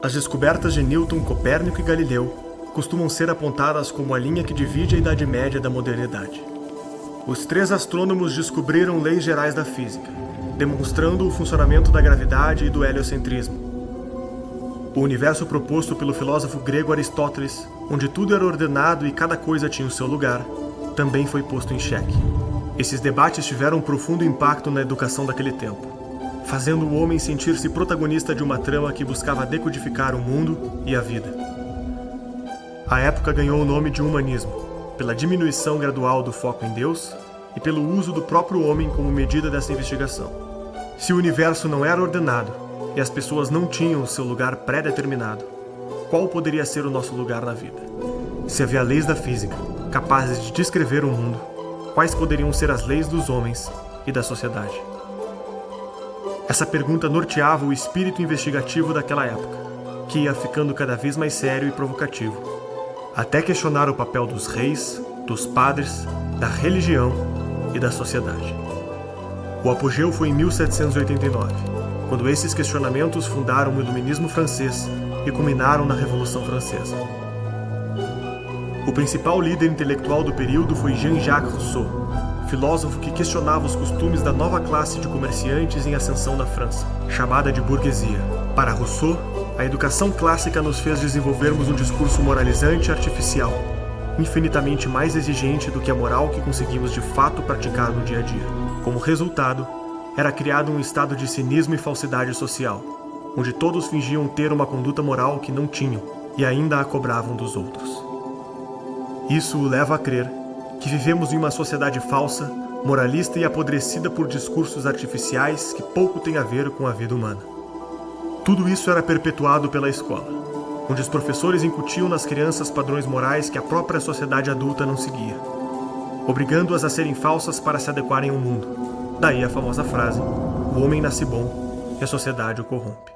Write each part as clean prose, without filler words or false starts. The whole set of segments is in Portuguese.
As descobertas de Newton, Copérnico e Galileu costumam ser apontadas como a linha que divide a Idade Média da modernidade. Os três astrônomos descobriram leis gerais da física, demonstrando o funcionamento da gravidade e do heliocentrismo. O universo proposto pelo filósofo grego Aristóteles, onde tudo era ordenado e cada coisa tinha o seu lugar, também foi posto em xeque. Esses debates tiveram um profundo impacto na educação daquele tempo, fazendo o homem sentir-se protagonista de uma trama que buscava decodificar o mundo e a vida. A época ganhou o nome de humanismo, pela diminuição gradual do foco em Deus e pelo uso do próprio homem como medida dessa investigação. Se o universo não era ordenado e as pessoas não tinham o seu lugar pré-determinado, qual poderia ser o nosso lugar na vida? Se havia leis da física capazes de descrever o mundo, quais poderiam ser as leis dos homens e da sociedade? Essa pergunta norteava o espírito investigativo daquela época, que ia ficando cada vez mais sério e provocativo, até questionar o papel dos reis, dos padres, da religião e da sociedade. O apogeu foi em 1789, quando esses questionamentos fundaram o Iluminismo francês e culminaram na Revolução Francesa. O principal líder intelectual do período foi Jean-Jacques Rousseau, filósofo que questionava os costumes da nova classe de comerciantes em ascensão na França, chamada de burguesia. Para Rousseau, a educação clássica nos fez desenvolvermos um discurso moralizante e artificial, infinitamente mais exigente do que a moral que conseguimos de fato praticar no dia a dia. Como resultado, era criado um estado de cinismo e falsidade social, onde todos fingiam ter uma conduta moral que não tinham e ainda a cobravam dos outros. Isso o leva a crer que vivemos em uma sociedade falsa, moralista e apodrecida por discursos artificiais que pouco têm a ver com a vida humana. Tudo isso era perpetuado pela escola, onde os professores incutiam nas crianças padrões morais que a própria sociedade adulta não seguia, obrigando-as a serem falsas para se adequarem ao mundo. Daí a famosa frase: o homem nasce bom e a sociedade o corrompe.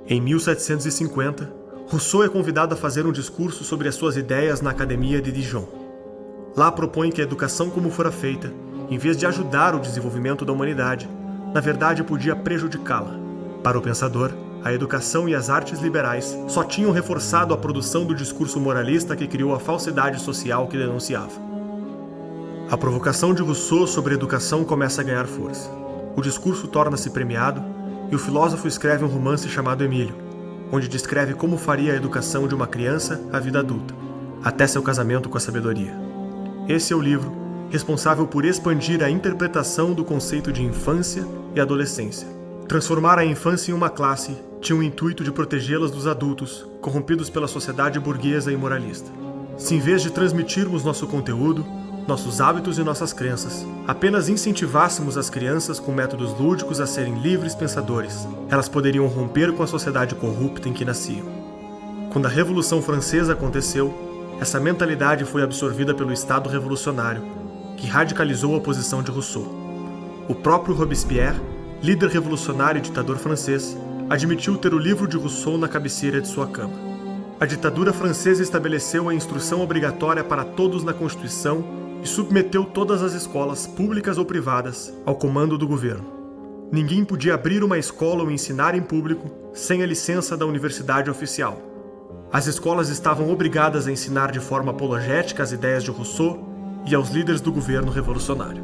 Em 1750, Rousseau é convidado a fazer um discurso sobre as suas ideias na Academia de Dijon. Lá propõe que a educação como fora feita, em vez de ajudar o desenvolvimento da humanidade, na verdade podia prejudicá-la. Para o pensador, a educação e as artes liberais só tinham reforçado a produção do discurso moralista que criou a falsidade social que denunciava. A provocação de Rousseau sobre a educação começa a ganhar força. O discurso torna-se premiado e o filósofo escreve um romance chamado Emílio, onde descreve como faria a educação de uma criança à vida adulta, até seu casamento com a sabedoria. Esse é o livro responsável por expandir a interpretação do conceito de infância e adolescência. Transformar a infância em uma classe tinha o intuito de protegê-las dos adultos, corrompidos pela sociedade burguesa e moralista. Se em vez de transmitirmos nosso conteúdo, nossos hábitos e nossas crenças, apenas incentivássemos as crianças com métodos lúdicos a serem livres pensadores, elas poderiam romper com a sociedade corrupta em que nasciam. Quando a Revolução Francesa aconteceu, essa mentalidade foi absorvida pelo Estado revolucionário, que radicalizou a posição de Rousseau. O próprio Robespierre, líder revolucionário e ditador francês, admitiu ter o livro de Rousseau na cabeceira de sua cama. A ditadura francesa estabeleceu a instrução obrigatória para todos na Constituição e submeteu todas as escolas, públicas ou privadas, ao comando do governo. Ninguém podia abrir uma escola ou ensinar em público sem a licença da universidade oficial. As escolas estavam obrigadas a ensinar de forma apologética as ideias de Rousseau e aos líderes do governo revolucionário.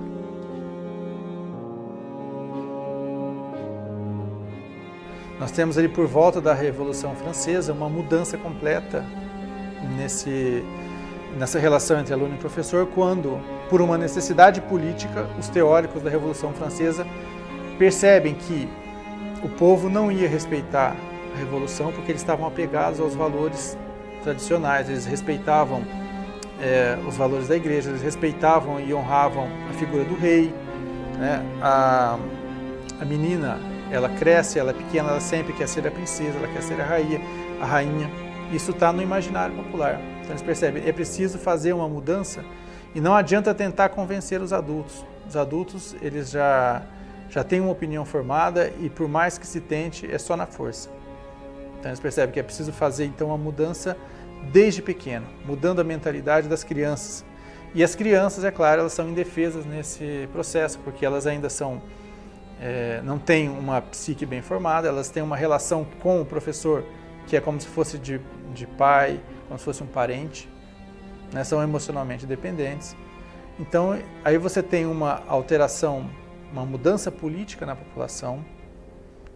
Nós temos ali por volta da Revolução Francesa uma mudança completa nessa relação entre aluno e professor, quando, por uma necessidade política, os teóricos da Revolução Francesa percebem que o povo não ia respeitar a Revolução porque eles estavam apegados aos valores tradicionais, eles respeitavam os valores da igreja, eles respeitavam e honravam a figura do rei, né? A menina, ela cresce, ela é pequena, ela sempre quer ser a princesa, ela quer ser a rainha. Isso está no imaginário popular. Então eles percebem, é preciso fazer uma mudança e não adianta tentar convencer os adultos. Os adultos, eles já têm uma opinião formada e por mais que se tente, é só na força. Então eles percebem que é preciso fazer então uma mudança desde pequeno, mudando a mentalidade das crianças. E as crianças, é claro, elas são indefesas nesse processo, porque elas ainda são não têm uma psique bem formada, elas têm uma relação com o professor que é como se fosse de pai, como se fosse um parente, né? São emocionalmente dependentes. Então, aí você tem uma alteração, uma mudança política na população,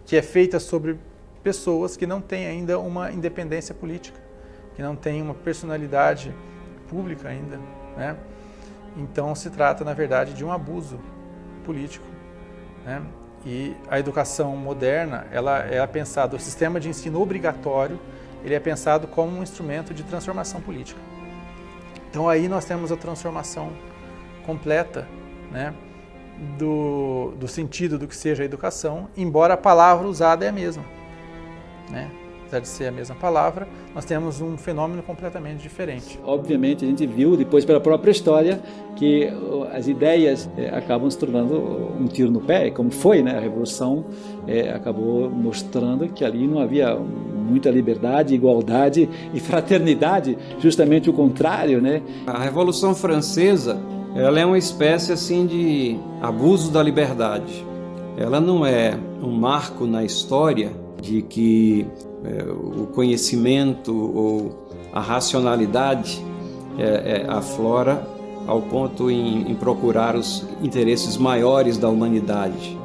que é feita sobre pessoas que não têm ainda uma independência política, que não têm uma personalidade pública ainda, né? Então, se trata, na verdade, de um abuso político, né? E a educação moderna, ela é pensada, o sistema de ensino obrigatório, ele é pensado como um instrumento de transformação política. Então aí nós temos a transformação completa, né, do sentido do que seja a educação, embora a palavra usada é a mesma, né? Apesar de ser a mesma palavra, nós temos um fenômeno completamente diferente. Obviamente, a gente viu depois pela própria história que as ideias acabam se tornando um tiro no pé, como foi, né? A Revolução acabou mostrando que ali não havia muita liberdade, igualdade e fraternidade, justamente o contrário, né? A Revolução Francesa, ela é uma espécie assim de abuso da liberdade. Ela não é um marco na história de que o conhecimento ou a racionalidade aflora ao ponto em procurar os interesses maiores da humanidade.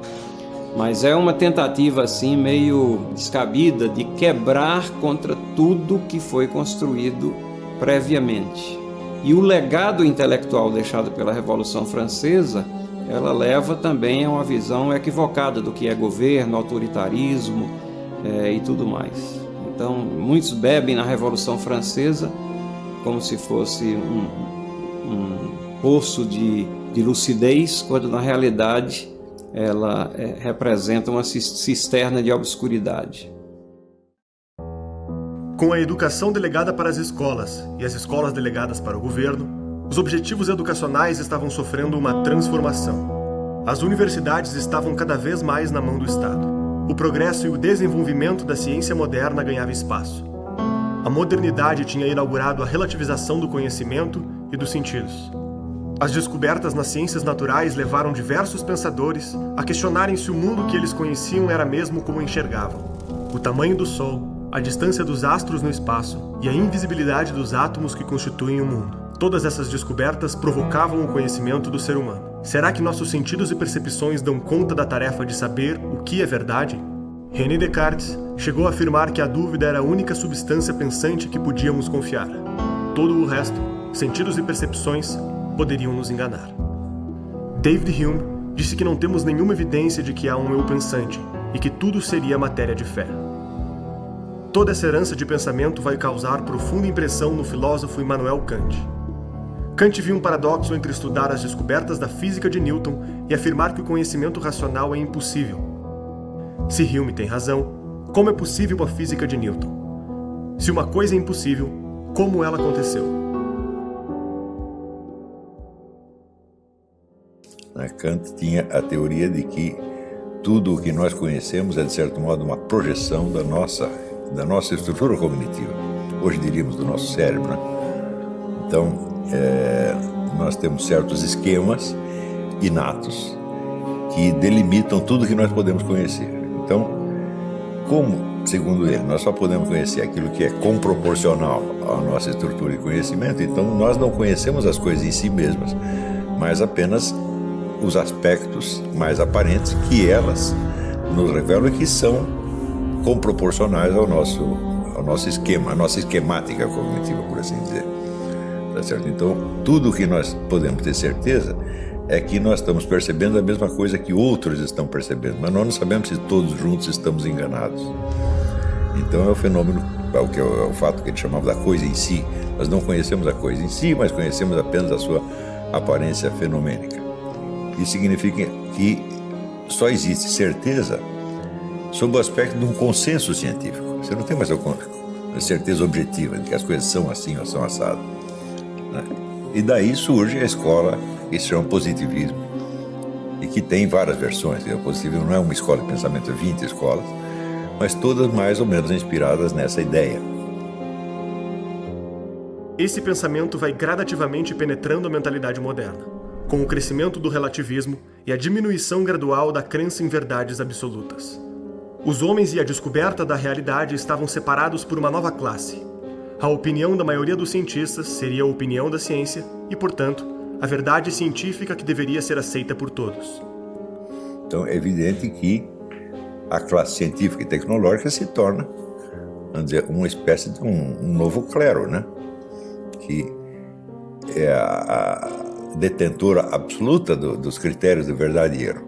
Mas é uma tentativa assim meio descabida de quebrar contra tudo que foi construído previamente. E o legado intelectual deixado pela Revolução Francesa, ela leva também a uma visão equivocada do que é governo, autoritarismo, e tudo mais. Então, muitos bebem na Revolução Francesa como se fosse um poço de lucidez, quando na realidade ela representa uma cisterna de obscuridade. Com a educação delegada para as escolas e as escolas delegadas para o governo, os objetivos educacionais estavam sofrendo uma transformação. As universidades estavam cada vez mais na mão do Estado. O progresso e o desenvolvimento da ciência moderna ganhava espaço. A modernidade tinha inaugurado a relativização do conhecimento e dos sentidos. As descobertas nas ciências naturais levaram diversos pensadores a questionarem se o mundo que eles conheciam era mesmo como enxergavam. O tamanho do Sol, a distância dos astros no espaço e a invisibilidade dos átomos que constituem o mundo. Todas essas descobertas provocavam o conhecimento do ser humano. Será que nossos sentidos e percepções dão conta da tarefa de saber o que é verdade? René Descartes chegou a afirmar que a dúvida era a única substância pensante que podíamos confiar. Todo o resto, sentidos e percepções, poderiam nos enganar. David Hume disse que não temos nenhuma evidência de que há um eu pensante e que tudo seria matéria de fé. Toda essa herança de pensamento vai causar profunda impressão no filósofo Immanuel Kant. Kant viu um paradoxo entre estudar as descobertas da física de Newton e afirmar que o conhecimento racional é impossível. Se Hume tem razão, como é possível a física de Newton? Se uma coisa é impossível, como ela aconteceu? Kant tinha a teoria de que tudo o que nós conhecemos é, de certo modo, uma projeção da nossa estrutura cognitiva. Hoje diríamos do nosso cérebro, né? Então, nós temos certos esquemas inatos que delimitam tudo que nós podemos conhecer. Então, como, segundo ele, nós só podemos conhecer aquilo que é comproporcional à nossa estrutura de conhecimento, então nós não conhecemos as coisas em si mesmas, mas apenas os aspectos mais aparentes que elas nos revelam e que são comproporcionais ao nosso esquema, à nossa esquemática cognitiva, por assim dizer. Tá certo? Então, tudo o que nós podemos ter certeza é que nós estamos percebendo a mesma coisa que outros estão percebendo, mas nós não sabemos se todos juntos estamos enganados. Então é o fenômeno, que é o fato que ele chamava da coisa em si. Nós não conhecemos a coisa em si, mas conhecemos apenas a sua aparência fenomênica. Isso significa que só existe certeza sob o aspecto de um consenso científico. Você não tem mais a certeza objetiva de que as coisas são assim ou são assadas, né? E daí surge a escola que se chama positivismo e que tem várias versões. O positivismo não é uma escola de pensamento, é 20 escolas, mas todas mais ou menos inspiradas nessa ideia. Esse pensamento vai gradativamente penetrando a mentalidade moderna. com o crescimento do relativismo e a diminuição gradual da crença em verdades absolutas. Os homens e a descoberta da realidade estavam separados por uma nova classe. A opinião da maioria dos cientistas seria a opinião da ciência e, portanto, a verdade científica que deveria ser aceita por todos. Então é evidente que a classe científica e tecnológica se torna, vamos dizer, uma espécie de um novo clero, né? Que é a detentora absoluta dos critérios de verdade e erro.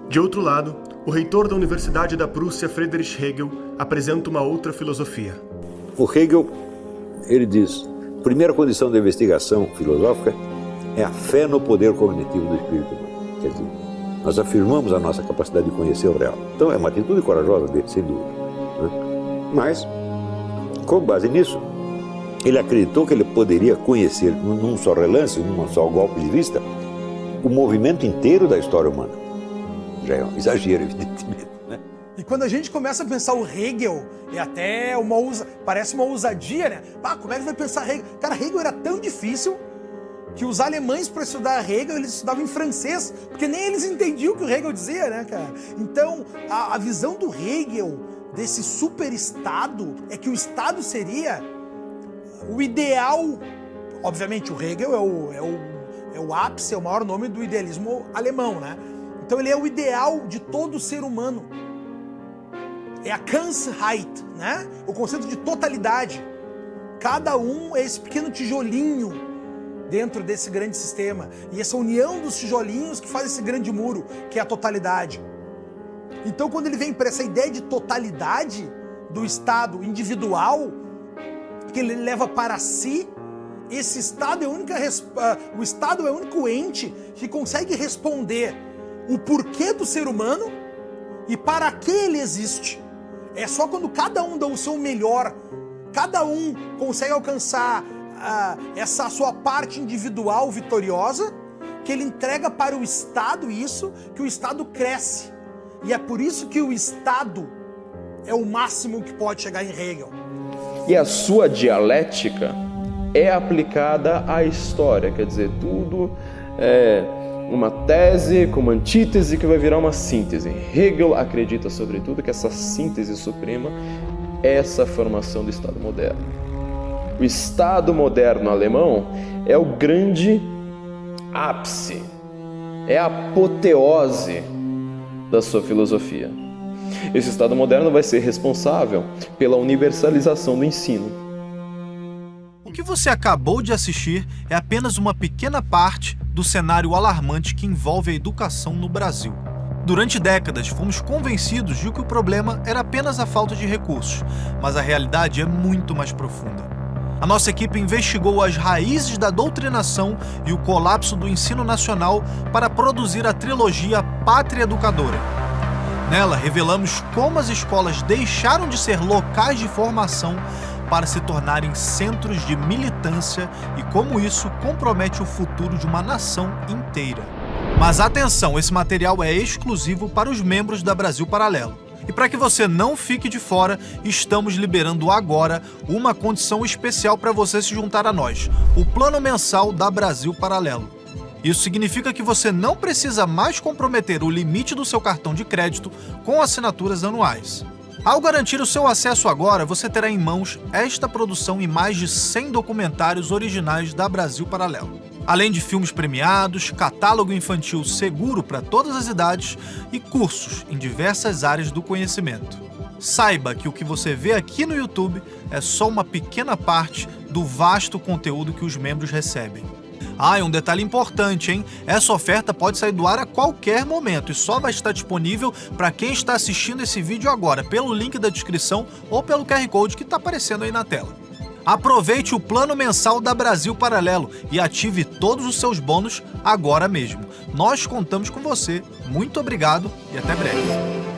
De outro lado, o reitor da Universidade da Prússia, Friedrich Hegel, apresenta uma outra filosofia. O Hegel, ele diz, a primeira condição da investigação filosófica é a fé no poder cognitivo do espírito humano. Quer dizer, nós afirmamos a nossa capacidade de conhecer o real. Então é uma atitude corajosa dele, sem dúvida, né? Mas, com base nisso, ele acreditou que ele poderia conhecer, num só relance, num só golpe de vista, o movimento inteiro da história humana. Já é um exagero, evidentemente, né? E quando a gente começa a pensar o Hegel, é até parece uma ousadia, né? Como é que vai pensar Hegel? Cara, Hegel era tão difícil que os alemães, para estudar Hegel, eles estudavam em francês, porque nem eles entendiam o que o Hegel dizia, né, cara? Então, a visão do Hegel, desse super-estado, é que o Estado seria o ideal. Obviamente, o Hegel é o ápice, é o maior nome do idealismo alemão, né? Então ele é o ideal de todo ser humano. É a Ganzheit, né? O conceito de totalidade. Cada um é esse pequeno tijolinho dentro desse grande sistema. E essa união dos tijolinhos que faz esse grande muro, que é a totalidade. Então quando ele vem para essa ideia de totalidade do Estado individual, que ele leva para si, esse Estado é o Estado é o único ente que consegue responder o porquê do ser humano e para que ele existe. É só quando cada um dá o seu melhor, cada um consegue alcançar essa sua parte individual vitoriosa, que ele entrega para o Estado isso, que o Estado cresce. E é por isso que o Estado é o máximo que pode chegar em Hegel. E a sua dialética é aplicada à história, quer dizer, tudo é uma tese com uma antítese que vai virar uma síntese. Hegel acredita, sobretudo, que essa síntese suprema é essa formação do Estado moderno. O Estado moderno alemão é o grande ápice, é a apoteose da sua filosofia. Esse Estado moderno vai ser responsável pela universalização do ensino. O que você acabou de assistir é apenas uma pequena parte do cenário alarmante que envolve a educação no Brasil. Durante décadas, fomos convencidos de que o problema era apenas a falta de recursos, mas a realidade é muito mais profunda. A nossa equipe investigou as raízes da doutrinação e o colapso do ensino nacional para produzir a trilogia Pátria Educadora. Nela, revelamos como as escolas deixaram de ser locais de formação para se tornarem centros de militância e como isso compromete o futuro de uma nação inteira. Mas atenção, esse material é exclusivo para os membros da Brasil Paralelo. E para que você não fique de fora, estamos liberando agora uma condição especial para você se juntar a nós, o Plano Mensal da Brasil Paralelo. Isso significa que você não precisa mais comprometer o limite do seu cartão de crédito com assinaturas anuais. Ao garantir o seu acesso agora, você terá em mãos esta produção e mais de 100 documentários originais da Brasil Paralelo. Além de filmes premiados, catálogo infantil seguro para todas as idades e cursos em diversas áreas do conhecimento. Saiba que o que você vê aqui no YouTube é só uma pequena parte do vasto conteúdo que os membros recebem. E um detalhe importante, hein? Essa oferta pode sair do ar a qualquer momento e só vai estar disponível para quem está assistindo esse vídeo agora, pelo link da descrição ou pelo QR Code que está aparecendo aí na tela. Aproveite o plano mensal da Brasil Paralelo e ative todos os seus bônus agora mesmo. Nós contamos com você. Muito obrigado e até breve.